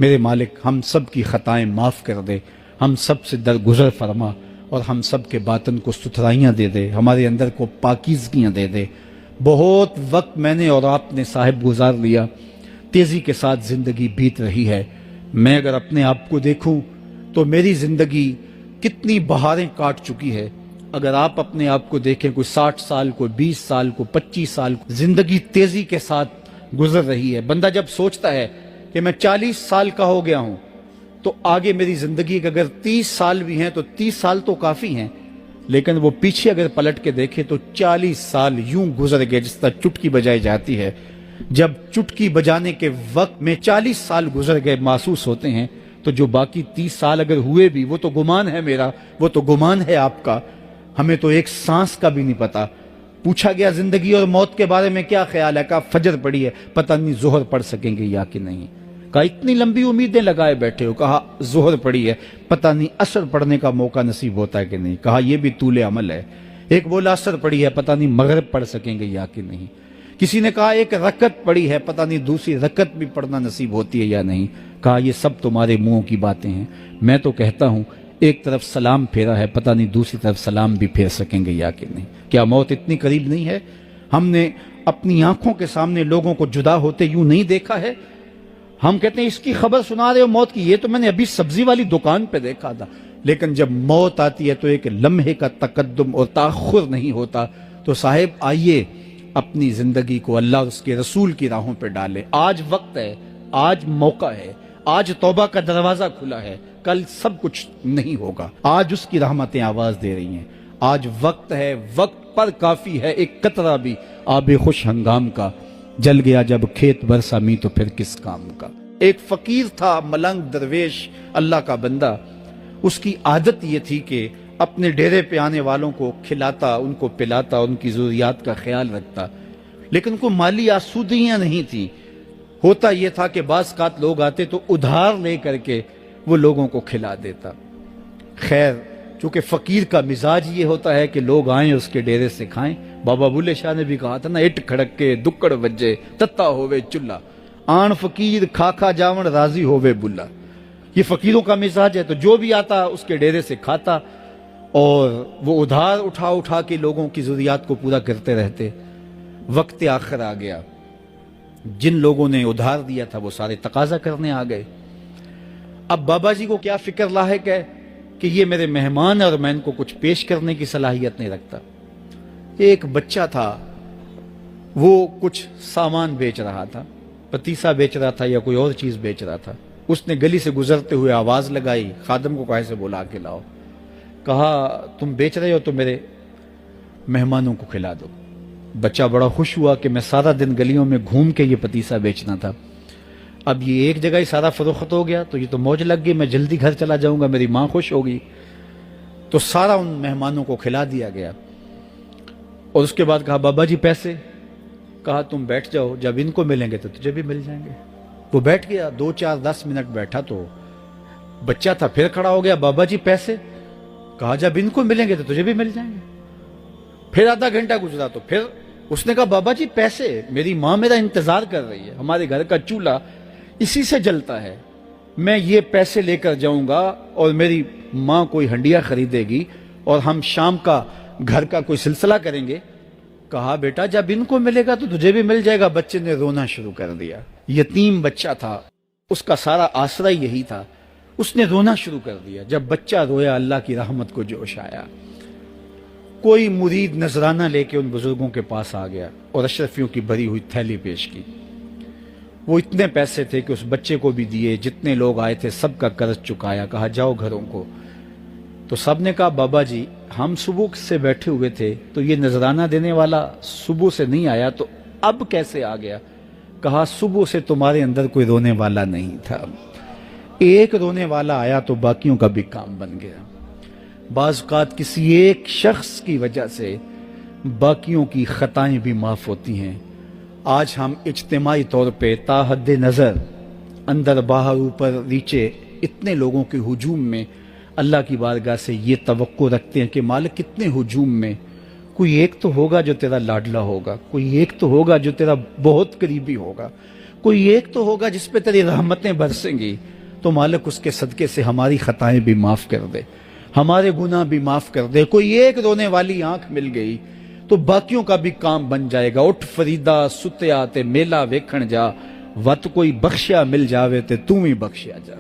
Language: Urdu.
میرے مالک ہم سب کی خطائیں معاف کر دے، ہم سب سے درگزر فرما اور ہم سب کے باطن کو ستھرائیاں دے دے، ہمارے اندر کو پاکیزگیاں دے دے۔ بہت وقت میں نے اور آپ نے صاحب گزار لیا، تیزی کے ساتھ زندگی بیت رہی ہے۔ میں اگر اپنے آپ کو دیکھوں تو میری زندگی کتنی بہاریں کاٹ چکی ہے۔ اگر آپ اپنے آپ کو دیکھیں، کوئی 60 سال، کوئی 20 سال، کوئی 25 سال، زندگی تیزی کے ساتھ گزر رہی ہے۔ بندہ جب سوچتا ہے کہ میں 40 سال کا ہو گیا ہوں تو آگے میری زندگی کے اگر 30 سال بھی ہیں تو 30 سال تو کافی ہیں، لیکن وہ پیچھے اگر پلٹ کے دیکھے تو 40 سال یوں گزر گئے جس طرح چٹکی بجائی جاتی ہے۔ جب چٹکی بجانے کے وقت میں 40 سال گزر گئے محسوس ہوتے ہیں، تو جو باقی 30 سال اگر ہوئے بھی، وہ تو گمان ہے میرا، وہ تو گمان ہے آپ کا، ہمیں تو ایک سانس کا بھی نہیں پتا۔ پوچھا گیا زندگی اور موت کے بارے میں کیا خیال ہے؟ کہا فجر پڑی ہے، پتہ نہیں ظہر پڑھ سکیں گے یا کہ نہیں۔ کہا اتنی لمبی امیدیں لگائے بیٹھے ہو، کہا ظہر پڑی ہے، پتہ نہیں عصر پڑھنے کا موقع نصیب ہوتا ہے کہ نہیں۔ کہا یہ بھی طول عمل ہے۔ ایک بولا عصر پڑی ہے، پتہ نہیں مغرب پڑھ سکیں گے یا کہ نہیں۔ کسی نے کہا ایک رکعت پڑی ہے، پتہ نہیں دوسری رکعت بھی پڑھنا نصیب ہوتی ہے یا نہیں۔ کہا یہ سب تمہارے منہوں کی باتیں ہیں، میں تو کہتا ہوں ایک طرف سلام پھیرا ہے، پتہ نہیں دوسری طرف سلام بھی پھیر سکیں گے یا کہ نہیں۔ کیا موت اتنی قریب نہیں ہے؟ ہم نے اپنی آنکھوں کے سامنے لوگوں کو جدا ہوتے یوں نہیں دیکھا ہے؟ ہم کہتے ہیں اس کی خبر سنا رہے ہو موت کی، یہ تو میں نے ابھی سبزی والی دکان پہ دیکھا تھا۔ لیکن جب موت آتی ہے تو ایک لمحے کا تقدم اور تاخر نہیں ہوتا۔ تو صاحب آئیے اپنی زندگی کو اللہ اور اس کے رسول کی راہوں پہ ڈالے۔ آج وقت ہے، آج موقع ہے، آج توبہ کا دروازہ کھلا ہے، کل سب کچھ نہیں ہوگا۔ آج اس کی رحمتیں آواز دے رہی ہیں، آج وقت ہے، وقت پر کافی ہے ایک قطرہ بھی آب خوش ہنگام کا، جل گیا جب کھیت برسا می تو پھر کس کام کا۔ ایک فقیر تھا، ملنگ درویش، اللہ کا بندہ، اس کی عادت یہ تھی کہ اپنے ڈیرے پہ آنے والوں کو کھلاتا، ان کو پلاتا، ان کی ضروریات کا خیال رکھتا، لیکن کو مالی آسودگیاں نہیں تھیں۔ ہوتا یہ تھا کہ بعض اوقات لوگ آتے تو ادھار لے کر کے وہ لوگوں کو کھلا دیتا۔ خیر، چونکہ فقیر کا مزاج یہ ہوتا ہے کہ لوگ آئیں اس کے ڈیرے سے کھائیں۔ بابا بلے شاہ نے بھی کہا تھا نا، اٹ کھڑک کے دکڑ وجے تتا ہووے چلا، آن فقیر کھا کھا جاون راضی ہووے بلا۔ یہ فقیروں کا مزاج ہے، تو جو بھی آتا اس کے ڈیرے سے کھاتا اور وہ ادھار اٹھا اٹھا کے لوگوں کی ضروریات کو پورا کرتے رہتے۔ وقت آخر آ گیا، جن لوگوں نے ادھار دیا تھا وہ سارے تقاضا کرنے آ گئے۔ اب بابا جی کو کیا فکر لاحق ہے کہ یہ میرے مہمان اور میں ان کو کچھ پیش کرنے کی صلاحیت نہیں رکھتا۔ ایک بچہ تھا، وہ کچھ سامان بیچ رہا تھا، پتیسا بیچ رہا تھا یا کوئی اور چیز بیچ رہا تھا۔ اس نے گلی سے گزرتے ہوئے آواز لگائی، خادم کو کہا سے بلا کے لاؤ۔ کہا تم بیچ رہے ہو تو میرے مہمانوں کو کھلا دو۔ بچہ بڑا خوش ہوا کہ میں سارا دن گلیوں میں گھوم کے یہ پتیسا بیچنا تھا، اب یہ ایک جگہ ہی سارا فروخت ہو گیا تو یہ تو موج لگ گئی، میں جلدی گھر چلا جاؤں گا، میری ماں خوش ہوگی۔ تو سارا ان مہمانوں کو کھلا دیا گیا اور اس کے بعد کہا بابا جی پیسے؟ کہا تم بیٹھ جاؤ، جب ان کو ملیں گے تو تجھے بھی مل جائیں گے۔ وہ بیٹھ گیا، 2 4 10 منٹ بیٹھا تو بچہ تھا پھر کھڑا ہو گیا، بابا جی پیسے؟ کہا جب ان کو ملیں گے تو تجھے بھی مل جائیں گے۔ پھر آدھا گھنٹہ گزرا تو پھر اس نے کہا بابا جی پیسے؟ میری ماں میرا انتظار کر رہی ہے، ہمارے گھر کا چولہا اسی سے جلتا ہے، میں یہ پیسے لے کر جاؤں گا اور میری ماں کوئی ہنڈیا خریدے گی اور ہم شام کا گھر کا کوئی سلسلہ کریں گے۔ کہا بیٹا جب ان کو ملے گا تو تجھے بھی مل جائے گا۔ بچے نے رونا شروع کر دیا، یتیم بچہ تھا، اس کا سارا آسرا یہی تھا، اس نے رونا شروع کر دیا۔ جب بچہ رویا اللہ کی رحمت کو جوش آیا۔ کوئی مرید نذرانہ لے کے ان بزرگوں کے پاس آ گیا اور اشرفیوں کی بھری ہوئی تھیلی پیش کی۔ وہ اتنے پیسے تھے کہ اس بچے کو بھی دیے، جتنے لوگ آئے تھے سب کا قرض چکایا، کہا جاؤ گھروں کو۔ تو سب نے کہا بابا جی ہم صبح سے بیٹھے ہوئے تھے تو یہ نذرانہ دینے والا صبح سے نہیں آیا تو اب کیسے آ گیا؟ کہا صبح سے تمہارے اندر کوئی رونے والا نہیں تھا، ایک رونے والا آیا تو باقیوں کا بھی کام بن گیا۔ بعض اوقات کسی ایک شخص کی وجہ سے باقیوں کی خطائیں بھی معاف ہوتی ہیں۔ آج ہم اجتماعی طور پہ تا حد نظر اندر باہر اوپر نیچے اتنے لوگوں کے ہجوم میں اللہ کی بارگاہ سے یہ توقع رکھتے ہیں کہ مالک کتنے ہجوم میں کوئی ایک تو ہوگا جو تیرا لاڈلا ہوگا، کوئی ایک تو ہوگا جو تیرا بہت قریبی ہوگا، کوئی ایک تو ہوگا جس پہ تیری رحمتیں برسیں گی، تو مالک اس کے صدقے سے ہماری خطائیں بھی معاف کر دے، ہمارے گناہ بھی معاف کر دے۔ کوئی ایک رونے والی آنکھ مل گئی تو باقیوں کا بھی کام بن جائے گا۔ اٹھ فریدا ستیا تے میلہ ویکھن جا، وت کوئی بخشیا مل جاوے تے توں ہی بخشیا جا۔